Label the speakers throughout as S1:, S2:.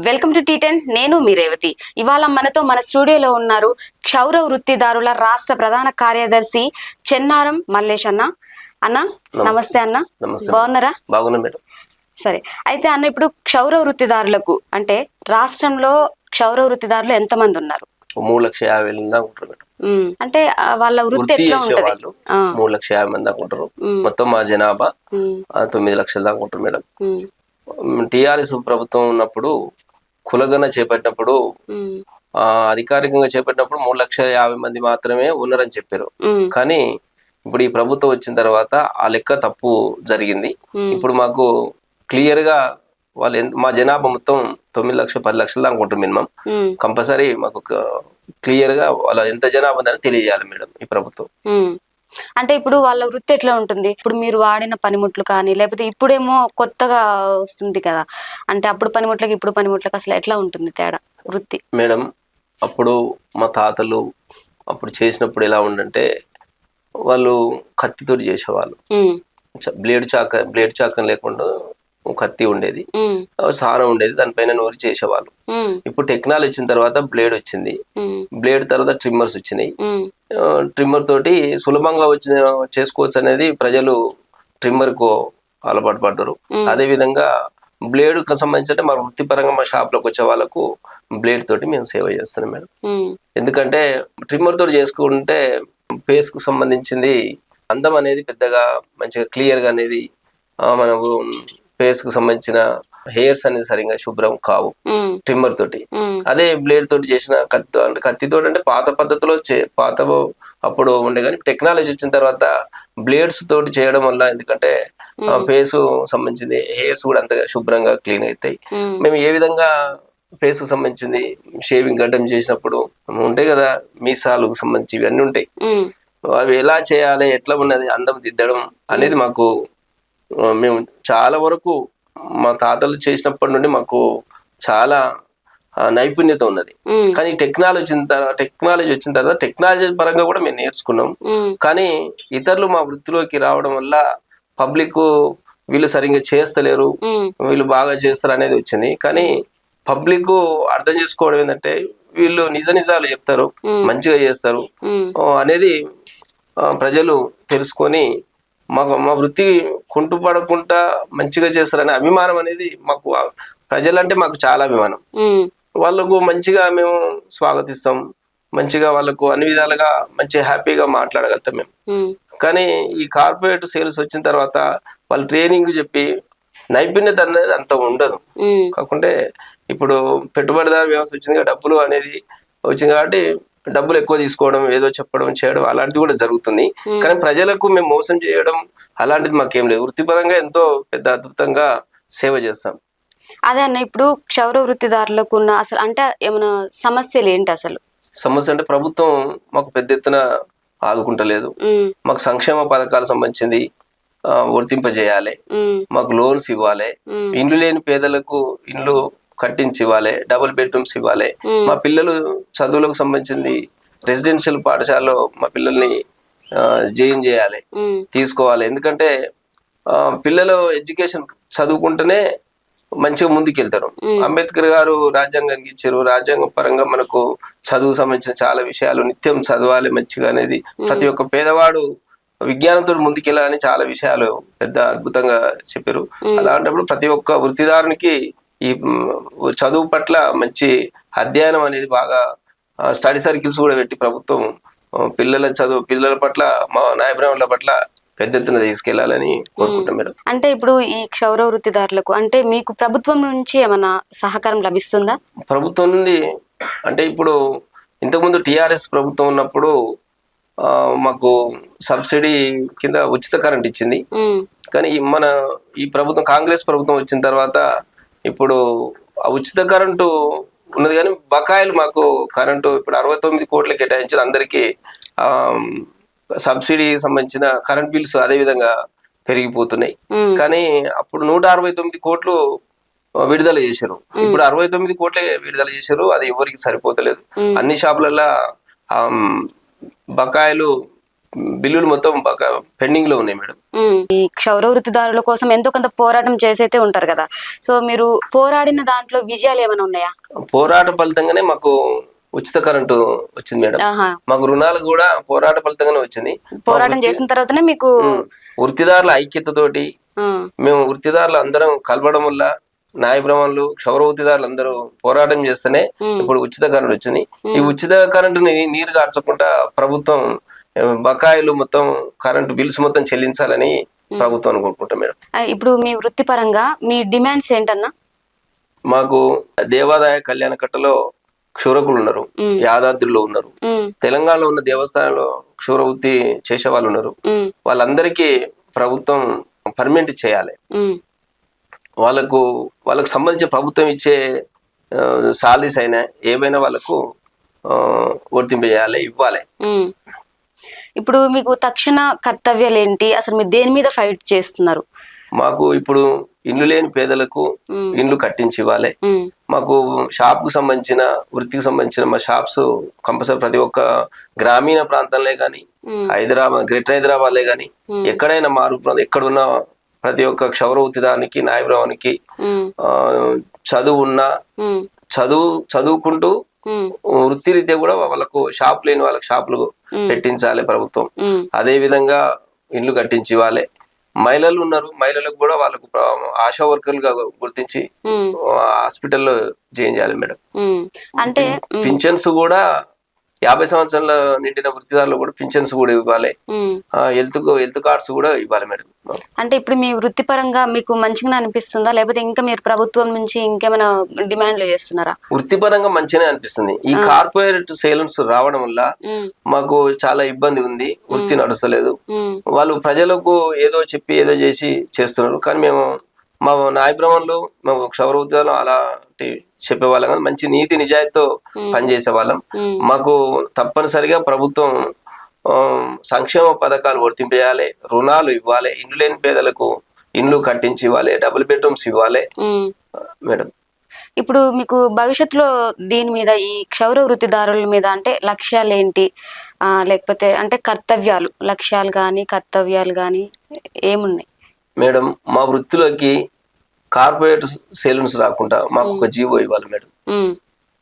S1: Welcome to టీ10. నేను మీ రేవతి. ఇవాళ మనతో మన స్టూడియోలో ఉన్నారు క్షౌర వృత్తిదారుల రాష్ట్ర ప్రధాన కార్యదర్శి చెన్నారం మల్లేష్ అన్న. అన్న నమస్తే అన్న, బాగున్నారా?
S2: బాగున్నా మేడం.
S1: సరే, అయితే అన్న ఇప్పుడు క్షౌర వృత్తిదారులకు అంటే రాష్ట్రంలో క్షౌర వృత్తిదారులు ఎంతమంది ఉన్నారు?
S2: 3,50,000 దాకా ఉంటారు మేడం.
S1: అంటే వాళ్ళ వృత్తి ఎట్లా ఉంటది?
S2: 3,50,000 మంది దాకా ఉంటారు. మొత్తం మా జనాభా 9 లక్షల దాకా ఉంటారు మేడం. టిఆర్ఎస్ ప్రభుత్వం ఉన్నప్పుడు కులగన చేపట్టినప్పుడు అధికారికంగా చేపట్టినప్పుడు 3,50,000 మంది మాత్రమే ఉన్నారని చెప్పారు. కానీ ఇప్పుడు ఈ ప్రభుత్వం వచ్చిన తర్వాత ఆ లెక్క తప్పు జరిగింది. ఇప్పుడు మాకు క్లియర్ గా మా జనాభా మొత్తం 9 లక్షలు 10 లక్షలు దాకా ఉంటుంది మినిమం. కంపల్సరీ మాకు క్లియర్ గా వాళ్ళ ఎంత జనాభా ఉందని తెలియజేయాలి మేడం ఈ ప్రభుత్వం.
S1: అంటే ఇప్పుడు వాళ్ళ వృత్తి ఎట్లా ఉంటుంది? ఇప్పుడు మీరు వాడిన పనిముట్లు కానీ లేకపోతే ఇప్పుడేమో కొత్తగా వస్తుంది కదా, అంటే అప్పుడు పనిముట్లకి ఇప్పుడు పనిముట్లకి అసలు ఎట్లా ఉంటుంది తేడా వృత్తి?
S2: మేడం, అప్పుడు మా తాతలు అప్పుడు చేసినప్పుడు ఎలా ఉండంటే వాళ్ళు కత్తితో చేసేవాళ్ళు. బ్లేడ్ చాకం లేకుండా కత్తి ఉండేది, సారం ఉండేది, దానిపైన నూరి చేసేవాళ్ళు. ఇప్పుడు టెక్నాలజీ వచ్చిన తర్వాత బ్లేడ్ వచ్చింది, బ్లేడ్ తర్వాత ట్రిమ్మర్స్ వచ్చినాయి. ట్రిమ్మర్ తోటి సులభంగా చేసుకోవచ్చు అనేది ప్రజలు ట్రిమ్మర్ కు అలవాటు పడ్డారు. అదే విధంగా బ్లేడ్ కు సంబంధించి మా వృత్తిపరంగా మా షాప్ లోకి వచ్చే వాళ్ళకు బ్లేడ్ తోటి మేము సేవ చేస్తున్నాం మేడం. ఎందుకంటే ట్రిమ్మర్ తోటి చేసుకుంటే ఫేస్ కు సంబంధించింది అందం అనేది పెద్దగా మంచిగా క్లియర్ గా అనేది మనకు ఫేస్ కు సంబంధించిన హెయిర్స్ అనేది సరిగా శుభ్రం కావు ట్రిమ్మర్ తోటి. అదే బ్లేడ్ తోటి చేసిన కత్తితో అంటే పాత పద్ధతిలో పాత అప్పుడు ఉండే, కానీ టెక్నాలజీ వచ్చిన తర్వాత బ్లేడ్స్ తోటి చేయడం వల్ల ఎందుకంటే ఫేస్ సంబంధించింది హెయిర్స్ కూడా అంతగా శుభ్రంగా క్లీన్ అవుతాయి. మేము ఏ విధంగా ఫేస్ కు సంబంధించింది షేవింగ్ గడ్డం చేసినప్పుడు ఉంటాయి కదా, మీసాలకు సంబంధించి ఇవన్నీ ఉంటాయి. అవి ఎలా చేయాలి, ఎట్లా ఉన్నది అందం దిద్దడం అనేది మాకు మేము చాలా వరకు మా తాతలు చేసినప్పటి నుండి మాకు చాలా నైపుణ్యత ఉన్నది. కానీ టెక్నాలజీ వచ్చిన తర్వాత టెక్నాలజీ పరంగా కూడా మేము నేర్చుకున్నాం. కానీ ఇతరులు మా వృత్తిలోకి రావడం వల్ల పబ్లిక్ వీళ్ళు సరిగ్గా చేస్తలేరు, వీళ్ళు బాగా చేస్తారు అనేది వచ్చింది. కానీ పబ్లిక్ అర్థం చేసుకోవడం ఏంటంటే వీళ్ళు నిజాలు చెప్తారు, మంచిగా చేస్తారు అనేది ప్రజలు తెలుసుకొని మా వృత్తి కుంటుపడకుండా మంచిగా చేస్తారనే అభిమానం అనేది మాకు, ప్రజలంటే మాకు చాలా అభిమానం. వాళ్ళకు మంచిగా మేము స్వాగతిస్తాం, మంచిగా వాళ్ళకు అన్ని విధాలుగా మంచి హ్యాపీగా మాట్లాడగలుగుతాం మేము. కానీ ఈ కార్పొరేట్ సేల్స్ వచ్చిన తర్వాత వాళ్ళు ట్రైనింగ్ చెప్పి నైపుణ్యత అనేది అంత ఉండదు. కాకుంటే ఇప్పుడు పెట్టుబడిదారు వ్యవస్థ వచ్చింది, డబ్బులు అనేది వచ్చింది కాబట్టి డబ్బులు ఎక్కువ తీసుకోవడం, ఏదో చెప్పడం చేయడం అలాంటిది కూడా జరుగుతుంది. కానీ ప్రజలకు మేము మోసం చేయడం అలాంటిది మాకేం లేదు. వృత్తిపరంగా ఎంతో పెద్ద అద్భుతంగా సేవ చేస్తాం.
S1: అదే అన్న, ఇప్పుడు క్షౌర వృత్తిదారులకు ఉన్న అసలు అంటే ఏమైనా సమస్యలు ఏంటి? అసలు
S2: సమస్య అంటే ప్రభుత్వం మాకు పెద్ద ఎత్తున ఆదుకుంటలేదు. మాకు సంక్షేమ పథకాలు సంబంధించింది వర్తింపజేయాలి, మాకు లోన్స్ ఇవ్వాలి, ఇండ్లు లేని పేదలకు ఇండ్లు కట్టించి ఇవ్వాలి, డబుల్ బెడ్రూమ్స్ ఇవ్వాలి, మా పిల్లలు చదువులకు సంబంధించింది రెసిడెన్షియల్ పాఠశాలలో మా పిల్లల్ని జాయిన్ చేయాలి, తీసుకోవాలి. ఎందుకంటే పిల్లలు ఎడ్యుకేషన్ చదువుకుంటేనే మంచిగా ముందుకెళ్తారు. అంబేద్కర్ గారు రాజ్యాంగానికి ఇచ్చారు, రాజ్యాంగ పరంగా మనకు చదువు సంబంధించిన చాలా విషయాలు నిత్యం చదవాలి మంచిగా అనేది, ప్రతి ఒక్క పేదవాడు విజ్ఞానంతో ముందుకెళ్ళాలని చాలా విషయాలు పెద్ద అద్భుతంగా చెప్పారు. అలాంటప్పుడు ప్రతి ఒక్క వృత్తిదారునికి ఈ చదువు పట్ల మంచి అధ్యయనం అనేది బాగా స్టడీ సర్కిల్స్ కూడా పెట్టి ప్రభుత్వం పిల్లల పట్ల మా న్యాయబ్రాహ్మణుల పట్ల పెద్ద ఎత్తున తీసుకెళ్లాలని కోరుకుంటాం మేడం.
S1: అంటే ఇప్పుడు ఈ క్షౌర వృత్తిదారులకు అంటే మీకు ప్రభుత్వం నుంచి ఏమైనా సహకారం లభిస్తుందా? ప్రభుత్వం
S2: నుండి అంటే ఇప్పుడు ఇంతకుముందు టిఆర్ఎస్ ప్రభుత్వం ఉన్నప్పుడు మాకు సబ్సిడీ కింద ఉచిత కరెంట్ ఇచ్చింది. కానీ ఈ ప్రభుత్వం కాంగ్రెస్ ప్రభుత్వం వచ్చిన తర్వాత ఇప్పుడు ఆ ఉచిత కరెంటు ఉన్నది, కానీ బకాయిలు మాకు కరెంటు ఇప్పుడు 69 కోట్లు కేటాయించారు అందరికీ. సబ్సిడీ సంబంధించిన కరెంట్ బిల్స్ అదే విధంగా పెరిగిపోతున్నాయి. కానీ అప్పుడు 169 కోట్లు విడుదల చేశారు, ఇప్పుడు 69 కోట్లే విడుదల చేశారు. అది ఎవరికి సరిపోతలేదు. అన్ని షాపులలో బకాయిలు బిల్లులు మొత్తం బాగా పెండింగ్ లో ఉన్నాయి మేడం.
S1: ఈ క్షౌర వృత్తిదారుల కోసం ఎంతో కొంత పోరాటం చేసైతే ఉంటారు కదా, సో మీరు పోరాడిన దాంట్లో విజయాలు ఏమైనా ఉన్నాయా?
S2: పోరాట ఫలితంగానే మాకు ఉచిత కరెంటు వచ్చింది మేడం.
S1: ఆహా.
S2: మాకు రుణాలు కూడా పోరాట ఫలితంగానే వచ్చింది.
S1: పోరాటం చేసిన తర్వాతనే మీకు
S2: వృత్తిదారుల ఐక్యతతోటి మేము వృత్తిదారులు అందరం కలవడం వల్ల న్యాయ బ్రాహ్మణులు క్షౌర వృత్తిదారులు అందరూ పోరాటం చేస్తేనే ఇప్పుడు ఉచిత కరెంట్ వచ్చింది. ఈ ఉచిత కరెంటుని నీరు కార్చకుండా ప్రభుత్వం బకాయిలు మొత్తం కరెంటు బిల్స్ మొత్తం చెల్లించాలని ప్రభుత్వం అనుకుంటున్నాం మేడం.
S1: ఇప్పుడు మీ వృత్తిపరంగా మీ డిమాండ్స్ ఏంటన్నా?
S2: మాకు దేవాదాయ కళ్యాణ కట్టలో క్షౌరకులు ఉన్నారు, యాదాద్రిలో ఉన్నారు, తెలంగాణలో ఉన్న దేవస్థానంలో క్షౌర వృత్తి చేసే వాళ్ళు ఉన్నారు. వాళ్ళందరికీ ప్రభుత్వం పర్మనెంట్ చేయాలి. వాళ్ళకు సంబంధించిన ప్రభుత్వం ఇచ్చే సాలరీస్ అయినా ఏమైనా వాళ్ళకు వర్తింపజేయాలి, ఇవ్వాలి.
S1: ఇప్పుడు మీకు తక్షణ కర్తవ్యాలు ఏంటి, అసలు మీరు దేని మీద ఫైట్ చేస్తున్నారు?
S2: మాకు ఇప్పుడు ఇల్లు లేని పేదలకు ఇండ్లు కట్టించి ఇవ్వాలి. మాకు షాప్ కు సంబంధించిన వృత్తికి సంబంధించిన మా షాప్స్ కంపల్సరీ ప్రతి ఒక్క గ్రామీణ ప్రాంతంలో కానీ హైదరాబాద్ గ్రేటర్ హైదరాబాద్లే కానీ ఎక్కడైనా ఎక్కడున్న ప్రతి ఒక్క క్షౌర వృత్తిదానికి న్యాయబ్రాహ్మణికి చదువు ఉన్నా చదువుకుంటూ వృత్తిరీత్యా కూడా వాళ్ళకు షాప్ లేని వాళ్ళకి షాపులు పెట్టించాలి ప్రభుత్వం. అదే విధంగా ఇండ్లు కట్టించి ఇవ్వాలి. మహిళలు ఉన్నారు, మహిళలకు కూడా వాళ్ళకు ఆశా వర్కర్లుగా గుర్తించి హాస్పిటల్లో జాయిన్ చేయాలి మేడం.
S1: అంటే
S2: పింఛన్స్ కూడా 50 సంవత్సరాల నిండిన వృత్తిదారులు కూడా పింఛన్స్ కూడా ఇవ్వాలి, హెల్త్ కార్డ్స్ కూడా ఇవ్వాలి మేడం.
S1: అంటే ఇప్పుడు మీ వృత్తిపరంగా మీకు మంచిగా అనిపిస్తుందా, లేకపోతే ఇంకా మీరు ప్రభుత్వం నుంచి ఇంకేమైనా డిమాండ్లు చేస్తున్నారా?
S2: వృత్తిపరంగా మంచిగానే అనిపిస్తుంది. ఈ కార్పొరేట్ సేలన్స్ రావడం వల్ల మాకు చాలా ఇబ్బంది ఉంది, వృత్తి నడుస్తలేదు. వాళ్ళు ప్రజలకు ఏదో చెప్పి ఏదో చేసి చేస్తున్నారు. కానీ మేము మా న్యాయ బ్రాహ్మణులు మేము క్షౌర వృత్తిదారులు అలాంటి చెప్పేవాళ్ళం కదా, మంచి నీతి నిజాయితీతో పనిచేసే వాళ్ళం. మాకు తప్పనిసరిగా ప్రభుత్వం సంక్షేమ పథకాలు వర్తింపజేయాలి, రుణాలు ఇవ్వాలి, ఇండ్లు లేని పేదలకు ఇండ్లు కట్టించి ఇవ్వాలి, డబుల్ బెడ్రూమ్స్ ఇవ్వాలి మేడం.
S1: ఇప్పుడు మీకు భవిష్యత్తులో దీని మీద ఈ క్షౌర వృత్తిదారుల మీద అంటే లక్ష్యాలు ఏంటి, లేకపోతే అంటే కర్తవ్యాలు, లక్ష్యాలు కానీ కర్తవ్యాలు కానీ ఏమున్నాయి
S2: మేడం? మా వృత్తిలోకి కార్పొరేట్ సేలూన్స్ రాకుండా మాకు ఒక జీవో ఇవ్వాలి మేడం.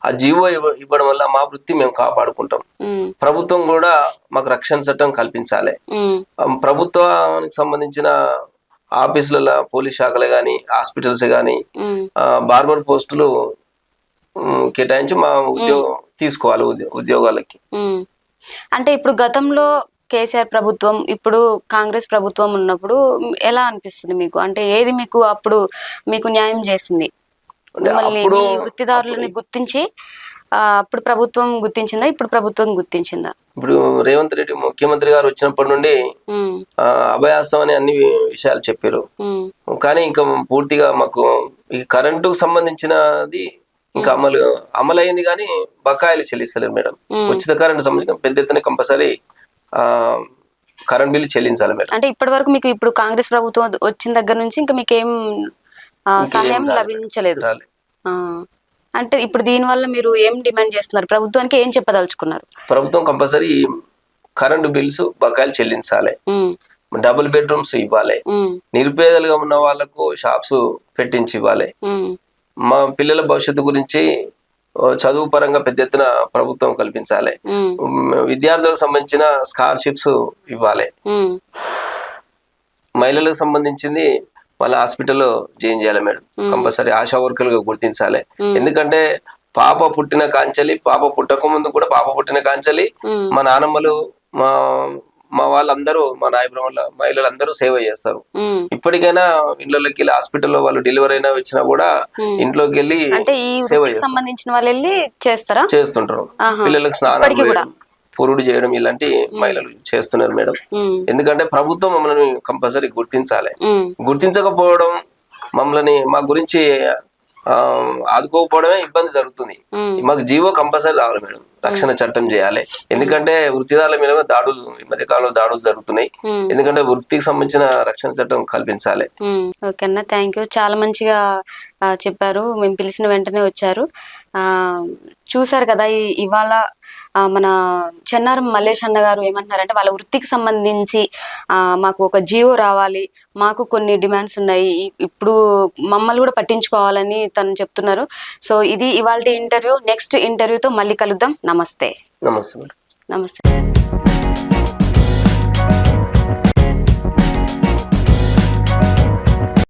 S2: ఆ జీవో ఇవ్వడం వల్ల మా వృత్తి మేము కాపాడుకుంటాం. ప్రభుత్వం కూడా మాకు రక్షణ చట్టం కల్పించాలి. ప్రభుత్వానికి సంబంధించిన ఆఫీసులలో పోలీస్ శాఖలే గాని హాస్పిటల్స్ గాని బార్బర్ పోస్టులు కేటాయించి మా తీసుకోవాలి ఉద్యోగాలకి.
S1: అంటే ఇప్పుడు గతంలో కేసీఆర్ ప్రభుత్వం, ఇప్పుడు కాంగ్రెస్ ప్రభుత్వం ఉన్నప్పుడు ఎలా అనిపిస్తుంది మీకు? అంటే ఏది మీకు అప్పుడు మీకు న్యాయం చేసింది? మిమ్మల్ని మీ వృత్తిదారులని గుర్తించి అప్పుడు ప్రభుత్వం గుర్తించిందా, ఇప్పుడు ప్రభుత్వం గుర్తించిందా?
S2: ఇప్పుడు రేవంత్ రెడ్డి ముఖ్యమంత్రి గారు వచ్చినప్పటి నుండి అభయాసం అని అన్ని విషయాలు చెప్పారు. కానీ ఇంకా పూర్తిగా మాకు ఈ కరెంటుకు సంబంధించినది ఇంకా అమలైంది కానీ బకాయిలు చెల్లిస్తలేరు మేడం. ఉచిత కరెంటు సంబంధించిన పెద్ద ఎత్తున కంపల్సరీ కరెంట్ బిల్లు చెల్లించాలి మేడం.
S1: అంటే ఇప్పటి వరకు మీకు ఇప్పుడు కాంగ్రెస్ ప్రభుత్వం వచ్చిన దగ్గర నుంచి ఇంకా మీకు ఏం సహాయం లభించలేదు? అంటే ఇప్పుడు దీని వల్ల మీరు ఏం డిమాండ్ చేస్తున్నారు? ప్రభుత్వానికి ఏం చెప్పదలుచుకున్నారు?
S2: ప్రభుత్వం కంపల్సరీ కరెంటు బిల్స్ బకాయిలు చెల్లించాలి, డబుల్ బెడ్రూమ్స్ ఇవ్వాలి, నిరుపేదలుగా ఉన్న వాళ్ళకు షాప్స్ పెట్టించి ఇవ్వాలి. మా పిల్లల భవిష్యత్తు గురించి చదువు పరంగా పెద్ద ఎత్తున ప్రభుత్వం కల్పించాలి. విద్యార్థులకు సంబంధించిన స్కాలర్షిప్స్ ఇవ్వాలి. మహిళలకు సంబంధించింది వాళ్ళ హాస్పిటల్లో జాయిన్ చేయాలి మేడం. కంపల్సరీ ఆశా వర్కర్లుగా గుర్తించాలి. ఎందుకంటే పాప పుట్టిన కాంచలి, పాప పుట్టక ముందు కూడా పాప పుట్టిన కాంచలి మా నానమ్మలు మా వాళ్ళందరూ మా నాయబ్రహ్మల మహిళలందరూ సేవ చేస్తారు. ఇప్పటికైనా ఇళ్ళకి వెళ్ళి హాస్పిటల్లో వాళ్ళు డెలివరీ అయినా వచ్చినా కూడా ఇంట్లోకి వెళ్ళి సేవ
S1: సంబంధించిన వాళ్ళు వెళ్ళి
S2: చేస్తుంటారు. పిల్లలకు స్నానం చేయడం, పురుడు చేయడం ఇలాంటి మహిళలు చేస్తున్నారు మేడం. ఎందుకంటే ప్రభుత్వం మమ్మల్ని కంపల్సరీ గుర్తించాలి. గుర్తించకపోవడం మమ్మల్ని మా గురించి ఆదుకోకపోవడమే ఇబ్బంది జరుగుతుంది. మాకు జీవో కంపల్సరీ రావాలి మేడం, రక్షణ చట్టం చేయాలి. ఎందుకంటే వృత్తిదారుల మీద దాడులు ఈ మధ్య కాలంలో దాడులు జరుగుతున్నాయి. ఎందుకంటే వృత్తికి సంబంధించిన రక్షణ చట్టం కల్పించాలి.
S1: ఓకే అన్న, థ్యాంక్ యూ. చాలా మంచిగా చెప్పారు. మేము పిలిచిన వెంటనే వచ్చారు. చూసారు కదా, ఇవాళ మన చెన్నారం మల్లేష్ అన్న గారు ఏమంటున్నారంటే వాళ్ళ వృత్తికి సంబంధించి మాకు ఒక జియో రావాలి, మాకు కొన్ని డిమాండ్స్ ఉన్నాయి, ఇప్పుడు మమ్మల్ని కూడా పట్టించుకోవాలని తను చెప్తున్నారు. సో ఇది ఇవాల్టి ఇంటర్వ్యూ. నెక్స్ట్ ఇంటర్వ్యూతో మళ్ళీ కలుద్దాం. నమస్తే.
S2: నమస్తే.
S1: నమస్తే.